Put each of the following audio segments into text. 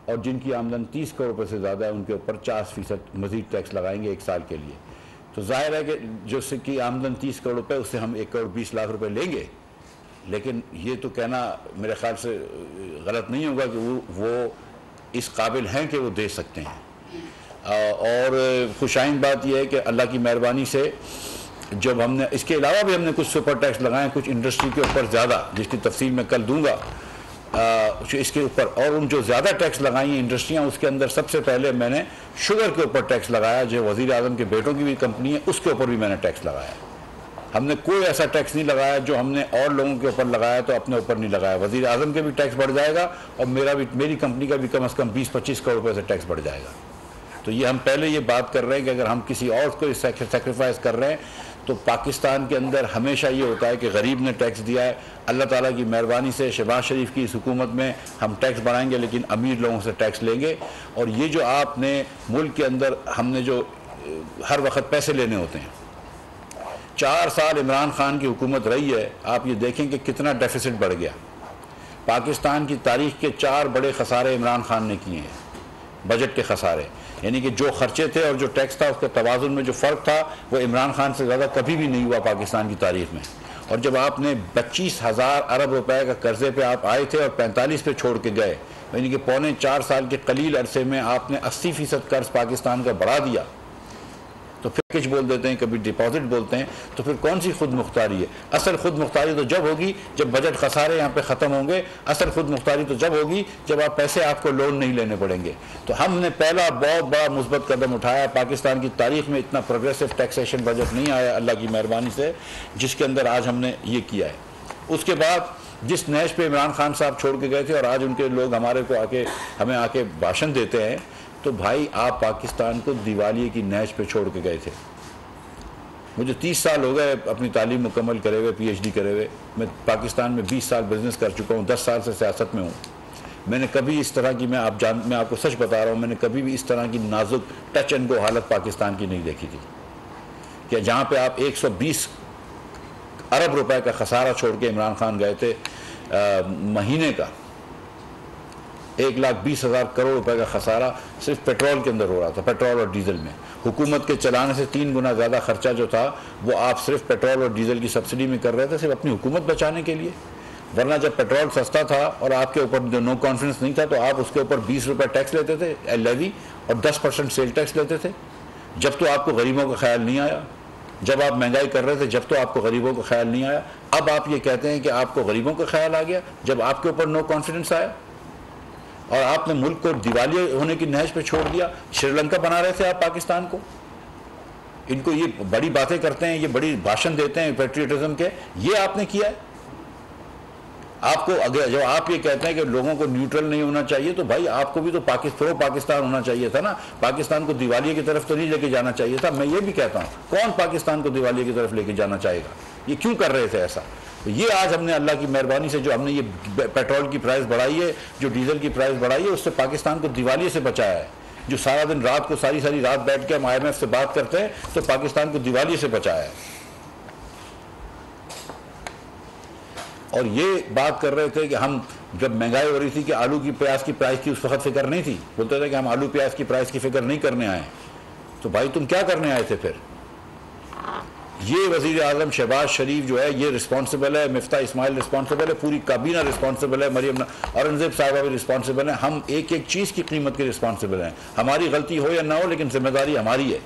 اور جن کی آمدن 30 کروڑ روپے سے زیادہ ہے ان کے اوپر 40% مزید ٹیکس لگائیں گے 1 سال کے لیے. تو ظاہر ہے کہ جو سے کی آمدن 30 کروڑ روپے اس سے ہم 1 کروڑ 20 لاکھ روپے لیں گے. لیکن یہ تو کہنا میرے خیال سے غلط نہیں ہوگا کہ وہ اس قابل ہیں کہ وہ دے سکتے ہیں. اور خوشائند بات یہ ہے کہ اللہ کی مہربانی سے جب ہم نے اس کے علاوہ بھی ہم نے کچھ سپر ٹیکس لگائے کچھ انڈسٹری کے اوپر زیادہ, جس کی تفصیل میں کل دوں گا اس کے اوپر. اور ان جو زیادہ ٹیکس لگائی ہیں انڈسٹریاں, اس کے اندر سب سے پہلے میں نے شوگر کے اوپر ٹیکس لگایا, جو وزیر اعظم کے بیٹوں کی بھی کمپنی ہے اس کے اوپر بھی میں نے ٹیکس لگایا. ہم نے کوئی ایسا ٹیکس نہیں لگایا جو ہم نے اور لوگوں کے اوپر لگایا تو اپنے اوپر نہیں لگایا. وزیر اعظم کے بھی ٹیکس بڑھ جائے گا اور میری کمپنی کا بھی کم از کم 20-25 کروڑ روپے سے ٹیکس بڑھ جائے گا. تو یہ ہم پہلے یہ بات کر رہے ہیں کہ اگر ہم کسی اور کو سیکریفائز کر رہے ہیں تو پاکستان کے اندر ہمیشہ یہ ہوتا ہے کہ غریب نے ٹیکس دیا ہے, اللہ تعالیٰ کی مہربانی سے شہباز شریف کی اس حکومت میں ہم ٹیکس بڑھائیں گے لیکن امیر لوگوں سے ٹیکس لیں گے. اور یہ جو آپ نے ملک کے اندر ہم نے جو ہر وقت پیسے لینے ہوتے ہیں, 4 سال عمران خان کی حکومت رہی ہے, آپ یہ دیکھیں کہ کتنا ڈیفیسٹ بڑھ گیا. پاکستان کی تاریخ کے 4 بڑے خسارے عمران خان نے کیے ہیں, بجٹ کے خسارے. یعنی کہ جو خرچے تھے اور جو ٹیکس تھا اس کے توازن میں جو فرق تھا وہ عمران خان سے زیادہ کبھی بھی نہیں ہوا پاکستان کی تاریخ میں. اور جب آپ نے 25,000 ارب روپے کا قرضے پہ آپ آئے تھے اور 45 پہ چھوڑ کے گئے, یعنی کہ پونے 4 سال کے قلیل عرصے میں آپ نے 80% قرض پاکستان کا بڑھا دیا. تو پیکج بول دیتے ہیں, کبھی ڈپازٹ بولتے ہیں, تو پھر کون سی خود مختاری ہے؟ اصل خود مختاری تو جب ہوگی جب بجٹ خسارے یہاں پہ ختم ہوں گے. اصل خود مختاری تو جب ہوگی جب آپ پیسے آپ کو لون نہیں لینے پڑیں گے. تو ہم نے پہلا بہت بڑا مثبت قدم اٹھایا. پاکستان کی تاریخ میں اتنا پروگریسو ٹیکسیشن بجٹ نہیں آیا اللہ کی مہربانی سے جس کے اندر آج ہم نے یہ کیا ہے. اس کے بعد جس نہج پہ عمران خان صاحب چھوڑ کے گئے تھے اور آج ان کے لوگ ہمیں آ کے بھاشن دیتے ہیں, تو بھائی آپ پاکستان کو دیوالیے کی نہج پہ چھوڑ کے گئے تھے. مجھے 30 سال ہو گئے اپنی تعلیم مکمل کرے ہوئے, PhD کرے ہوئے. میں پاکستان میں 20 سال بزنس کر چکا ہوں, 10 سال سے سیاست میں ہوں. میں نے کبھی اس طرح کی میں آپ کو سچ بتا رہا ہوں, میں نے کبھی بھی اس طرح کی نازک ٹچ اینڈ گو حالت پاکستان کی نہیں دیکھی تھی کہ جہاں پہ آپ 120 ارب روپے کا خسارہ چھوڑ کے عمران خان گئے تھے. مہینے کا 1,20,000 کروڑ روپے کا خسارہ صرف پیٹرول کے اندر ہو رہا تھا, پیٹرول اور ڈیزل میں. حکومت کے چلانے سے 3 گنا زیادہ خرچہ جو تھا وہ آپ صرف پیٹرول اور ڈیزل کی سبسڈی میں کر رہے تھے, صرف اپنی حکومت بچانے کے لیے. ورنہ جب پیٹرول سستا تھا اور آپ کے اوپر جو نو کانفیڈنس نہیں تھا تو آپ اس کے اوپر 20 روپے ٹیکس لیتے تھے لیوی اور 10% سیل ٹیکس لیتے تھے. جب تو آپ کو غریبوں کا خیال نہیں آیا, جب آپ مہنگائی کر رہے تھے جب تو آپ کو غریبوں کا خیال نہیں آیا. اب آپ یہ کہتے ہیں کہ آپ کو غریبوں کا خیال آ گیا جب آپ کے اوپر نو کانفیڈنس آیا اور آپ نے ملک کو دیوالیے ہونے کی نہج پہ چھوڑ دیا. شری لنکا بنا رہے تھے آپ پاکستان کو. ان کو یہ بڑی باتیں کرتے ہیں, یہ بڑی بھاشن دیتے ہیں پیٹریوٹزم کے, یہ آپ نے کیا ہے. آپ کو اگر جو آپ یہ کہتے ہیں کہ لوگوں کو نیوٹرل نہیں ہونا چاہیے تو بھائی آپ کو بھی تو پاکستان ہونا چاہیے تھا نا. پاکستان کو دیوالیے کی طرف تو نہیں لے کے جانا چاہیے تھا. میں یہ بھی کہتا ہوں کون پاکستان کو دیوالیے کی طرف لے کے جانا چاہے گا؟ یہ کیوں کر رہے تھے ایسا؟ تو یہ آج ہم نے اللہ کی مہربانی سے جو ہم نے یہ پیٹرول کی پرائس بڑھائی ہے, جو ڈیزل کی پرائس بڑھائی ہے, اس سے پاکستان کو دیوالیے سے بچایا ہے. جو سارا دن رات کو ساری رات بیٹھ کے ہم IMF سے بات کرتے ہیں تو پاکستان کو دیوالیے سے بچایا ہے. اور یہ بات کر رہے تھے کہ ہم جب مہنگائی ہو رہی تھی کہ آلو کی پیاز کی پرائس کی اس وقت فکر نہیں تھی, بولتے تھے کہ ہم آلو پیاز کی پرائس کی فکر نہیں کرنے آئے. تو بھائی تم کیا کرنے آئے تھے پھر؟ یہ وزیر اعظم شہباز شریف جو ہے یہ رسپانسبل ہے, مفتاح اسماعیل رسپانسبل ہے, پوری کابینہ رسپانسبل ہے, مریم اورنگزیب صاحبہ بھی رسپانسبل ہیں. ہم ایک چیز کی قیمت کے رسپانسبل ہیں. ہماری غلطی ہو یا نہ ہو لیکن ذمہ داری ہماری ہے.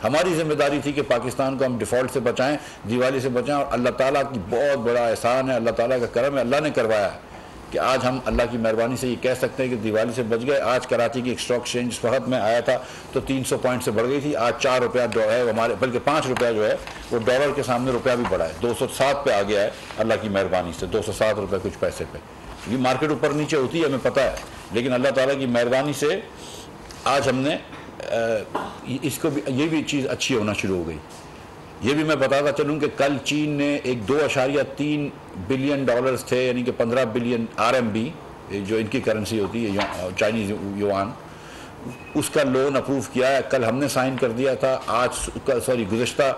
ہماری ذمہ داری تھی کہ پاکستان کو ہم ڈیفالٹ سے بچائیں, دیوالی سے بچائیں. اور اللہ تعالیٰ کی بہت بڑا احسان ہے, اللہ تعالیٰ کا کرم ہے, اللہ نے کروایا ہے کہ آج ہم اللہ کی مہربانی سے یہ کہہ سکتے ہیں کہ دیوالی سے بچ گئے. آج کراچی کی اسٹاک ایکسچینج اس وقت میں آیا تھا تو 300 پوائنٹ سے بڑھ گئی تھی. آج 4 روپیہ جو ہے ہمارے, بلکہ 5 روپیہ جو ہے وہ ڈالر کے سامنے روپیہ بھی بڑھا ہے, 207 پہ آ گیا ہے اللہ کی مہربانی سے, 207 روپے کچھ پیسے پہ. یہ مارکیٹ اوپر نیچے ہوتی ہے ہمیں پتہ ہے, لیکن اللہ تعالیٰ کی مہربانی سے آج ہم نے اس کو بھی یہ بھی چیز اچھی ہونا شروع ہو گئی. یہ بھی میں بتاتا چلوں کہ کل چین نے ایک 2.3 بلین ڈالرز تھے, یعنی کہ 15 بلین RMB جو ان کی کرنسی ہوتی ہے چائنیز یوان, اس کا لون اپروو کیا ہے. کل ہم نے سائن کر دیا تھا. آج گزشتہ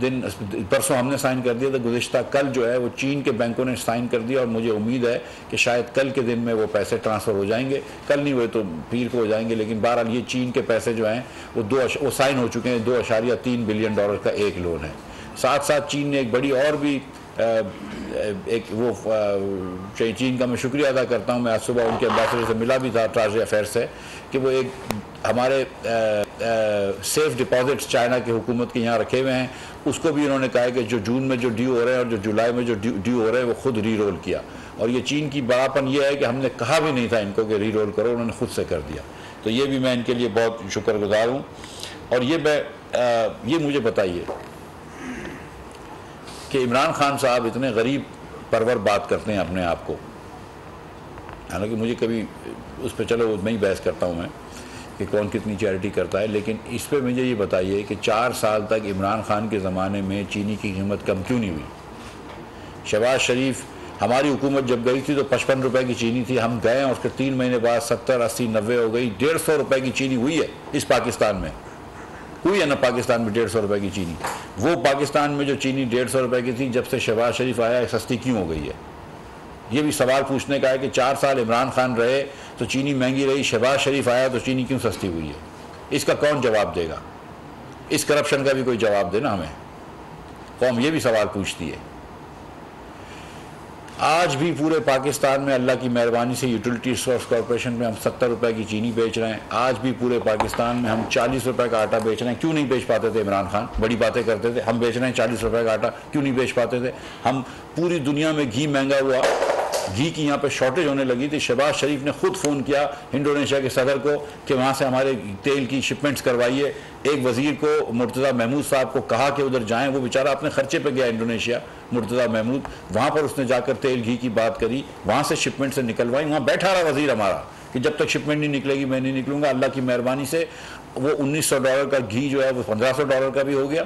دن پرسوں ہم نے سائن کر دیا تھا، گزشتہ کل جو ہے وہ چین کے بینکوں نے سائن کر دیا، اور مجھے امید ہے کہ شاید کل کے دن میں وہ پیسے ٹرانسفر ہو جائیں گے، کل نہیں ہوئے تو پیر کو ہو جائیں گے، لیکن بہرحال یہ چین کے پیسے جو ہیں وہ سائن ہو چکے ہیں، $2.3 بلین کا ایک لون ہے۔ ساتھ ساتھ چین نے ایک بڑی اور بھی چین کا میں شکریہ ادا کرتا ہوں، میں آج صبح ان کے امبیسڈر سے ملا بھی تھا ٹراجری افیئر سے، کہ وہ ایک ہمارے سیف ڈپازٹس چائنا کی حکومت کے یہاں رکھے ہوئے ہیں، اس کو بھی انہوں نے کہا ہے کہ جو جون میں جو ڈیو ہو رہے ہیں اور جو جولائی میں جو ڈیو ہو رہے ہیں وہ خود ری رول کیا، اور یہ چین کی بڑاپن یہ ہے کہ ہم نے کہا بھی نہیں تھا ان کو کہ ری رول کرو، انہوں نے خود سے کر دیا، تو یہ بھی میں ان کے لیے بہت شکر گزار ہوں۔ اور یہ مجھے بتائیے کہ عمران خان صاحب اتنے غریب پرور بات کرتے ہیں اپنے آپ کو، حالانکہ مجھے کبھی اس پہ چلو میں ہی بحث کرتا ہوں میں کہ کون کتنی چیریٹی کرتا ہے، لیکن اس پہ مجھے یہ بتائیے کہ 4 سال تک عمران خان کے زمانے میں چینی کی قیمت کم کیوں نہیں ہوئی؟ شہباز شریف ہماری حکومت جب گئی تھی تو 55 روپے کی چینی تھی، ہم گئے اور اس کے 3 مہینے بعد 70، 80، 90 ہو گئی، 150 روپے کی چینی ہوئی ہے اس پاکستان میں، ہوئی ہے نا پاکستان میں 150 روپے کی چینی؟ وہ پاکستان میں جو چینی 150 روپے کی تھی جب سے شہباز شریف آیا ہے سستی کیوں ہو گئی ہے؟ یہ بھی سوال پوچھنے کا ہے کہ 4 سال عمران خان رہے تو چینی مہنگی رہی، شہباز شریف آیا تو چینی کیوں سستی ہوئی ہے؟ اس کا کون جواب دے گا؟ اس کرپشن کا بھی کوئی جواب دے نا ہمیں، قوم یہ بھی سوال پوچھتی ہے۔ آج بھی پورے پاکستان میں اللہ کی مہربانی سے یوٹیلیٹی ریسورس کارپوریشن میں ہم 70 روپے کی چینی بیچ رہے ہیں، آج بھی پورے پاکستان میں ہم 40 روپے کا آٹا بیچ رہے ہیں۔ کیوں نہیں بیچ پاتے تھے عمران خان؟ بڑی باتیں کرتے تھے، ہم بیچ رہے ہیں 40 روپے کا آٹا، کیوں نہیں بیچ پاتے تھے؟ ہم پوری دنیا میں گھی مہنگا ہوا، گھی کی یہاں پہ شارٹیج ہونے لگی تھی، شہباز شریف نے خود فون کیا انڈونیشیا کے صدر کو کہ وہاں سے ہمارے تیل کی شپمنٹس کروائیے، ایک وزیر کو مرتضیٰ محمود صاحب کو کہا کہ ادھر جائیں، وہ بیچارہ اپنے خرچے پہ گیا انڈونیشیا، مرتضیٰ محمود، وہاں پر اس نے جا کر تیل گھی کی بات کری، وہاں سے شپمنٹ سے نکلوائی، وہاں بیٹھا رہا وزیر ہمارا کہ جب تک شپمنٹ نہیں نکلے گی میں نہیں نکلوں گا۔ اللہ کی مہربانی سے وہ $1900 کا گھی جو ہے وہ $1500 کا بھی ہو گیا،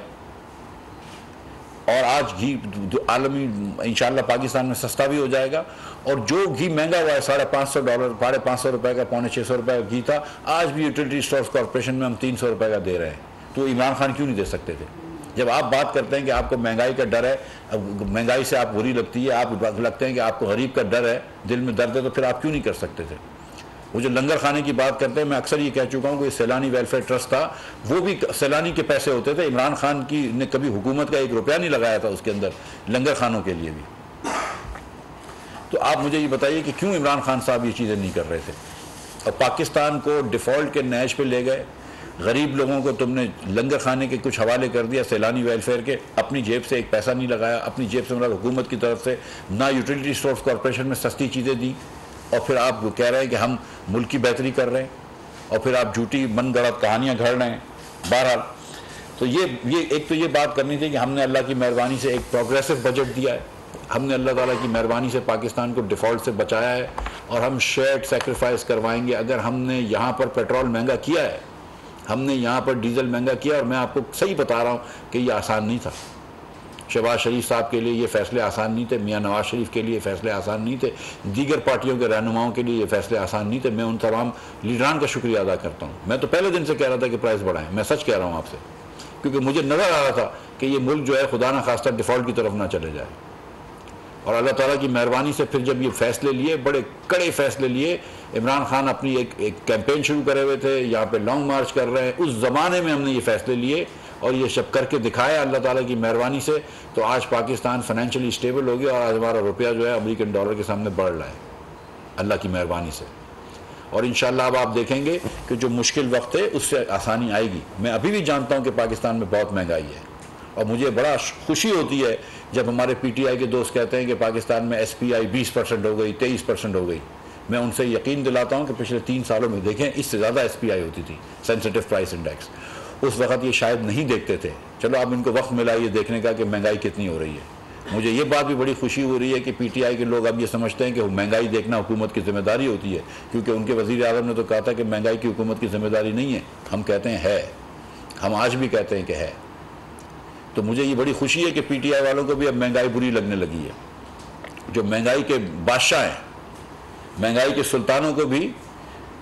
اور آج گھی عالمی انشاءاللہ پاکستان میں سستا بھی ہو جائے گا، اور جو گھی مہنگا ہوا ہے $550، $550 روپے کا، $650 روپے کا گھی تھا، آج بھی یوٹیلیٹی ریسورس کارپوریشن میں ہم $300 روپے کا دے رہے ہیں، تو عمران خان کیوں نہیں دے سکتے تھے؟ جب آپ بات کرتے ہیں کہ آپ کو مہنگائی کا ڈر ہے، مہنگائی سے آپ بری لگتی ہے، آپ لگتے ہیں کہ آپ کو غریب کا ڈر ہے، دل میں درد ہے، تو پھر آپ کیوں نہیں کر سکتے تھے؟ وہ جو لنگر خانے کی بات کرتے ہیں، میں اکثر یہ کہہ چکا ہوں کہ سیلانی ویلفیئر ٹرسٹ تھا، وہ بھی سیلانی کے پیسے ہوتے تھے، عمران خان کی نے کبھی حکومت کا 1 روپیہ نہیں لگایا تھا اس کے اندر لنگر خانوں کے لیے بھی۔ تو آپ مجھے یہ بتائیے کہ کیوں عمران خان صاحب یہ چیزیں نہیں کر رہے تھے؟ اور پاکستان کو ڈیفالٹ کے نیش پہ لے گئے، غریب لوگوں کو تم نے لنگر خانے کے کچھ حوالے کر دیا سیلانی ویلفیئر کے، اپنی جیب سے ایک پیسہ نہیں لگایا، اپنی جیب سے مراد حکومت کی طرف سے نہ یوٹیلیٹی ریسورس کارپوریشن میں سستی چیزیں دیں، اور پھر آپ کہہ رہے ہیں کہ ہم ملک کی بہتری کر رہے ہیں، اور پھر آپ جھوٹی من گڑت کہانیاں گھڑ رہے ہیں۔ بہرحال تو یہ ایک تو یہ بات کرنی تھی کہ ہم نے اللہ کی مہربانی سے ایک پروگریسو بجٹ دیا ہے، ہم نے اللہ تعالیٰ کی مہربانی سے پاکستان کو ڈیفالٹ سے بچایا ہے، اور ہم شیئرڈ سیکریفائس کروائیں گے۔ اگر ہم نے یہاں پر پیٹرول مہنگا کیا ہے، ہم نے یہاں پر ڈیزل مہنگا کیا، اور میں آپ کو صحیح بتا رہا ہوں کہ یہ آسان نہیں تھا، شہباز شریف صاحب کے لیے یہ فیصلے آسان نہیں تھے، میاں نواز شریف کے لیے یہ فیصلے آسان نہیں تھے، دیگر پارٹیوں کے رہنماؤں کے لیے یہ فیصلے آسان نہیں تھے۔ میں ان تمام لیڈران کا شکریہ ادا کرتا ہوں۔ میں تو پہلے دن سے کہہ رہا تھا کہ پرائز بڑھائیں، میں سچ کہہ رہا ہوں آپ سے، کیونکہ مجھے نظر آ رہا تھا کہ یہ ملک جو ہے خدا نہ خواستہ ڈیفالٹ کی طرف نہ چلے جائے، اور اللہ تعالیٰ کی مہربانی سے پھر جب یہ فیصلے لیے، بڑے کڑے فیصلے لیے، عمران خان اپنی ایک کیمپین شروع کرے ہوئے تھے، یہاں پہ لانگ مارچ کر رہے ہیں، اس زمانے میں ہم نے یہ فیصلے لیے اور یہ سب کر کے دکھایا اللہ تعالیٰ کی مہربانی سے، تو آج پاکستان فائنینشلی اسٹیبل ہو گیا، اور آج ہمارا روپیہ جو ہے امریکن ڈالر کے سامنے بڑھ رہا ہے اللہ کی مہربانی سے، اور انشاءاللہ اب آپ دیکھیں گے کہ جو مشکل وقت ہے اس سے آسانی آئے گی۔ میں ابھی بھی جانتا ہوں کہ پاکستان میں بہت مہنگائی ہے، اور مجھے بڑا خوشی ہوتی ہے جب ہمارے پی ٹی آئی کے دوست کہتے ہیں کہ پاکستان میں ایس پی آئی 20% ہو گئی، 23% ہو گئی۔ میں ان سے یقین دلاتا ہوں کہ پچھلے 3 سالوں میں دیکھیں اس سے زیادہ ایس پی آئی ہوتی تھی، سینسٹیو پرائس انڈیکس، اس وقت یہ شاید نہیں دیکھتے تھے۔ چلو اب ان کو وقت ملا یہ دیکھنے کا کہ مہنگائی کتنی ہو رہی ہے۔ مجھے یہ بات بھی بڑی خوشی ہو رہی ہے کہ پی ٹی آئی کے لوگ اب یہ سمجھتے ہیں کہ مہنگائی دیکھنا حکومت کی ذمہ داری ہوتی ہے، کیونکہ ان کے وزیر اعظم نے تو کہا تھا کہ مہنگائی کی حکومت کی ذمہ داری نہیں ہے، ہم کہتے ہیں ہے، ہم آج بھی کہتے ہیں کہ ہے۔ تو مجھے یہ بڑی خوشی ہے کہ پی ٹی آئی والوں کو بھی اب مہنگائی بری لگنے لگی ہے، جو مہنگائی کے بادشاہ ہیں، مہنگائی کے سلطانوں کو بھی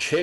6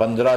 15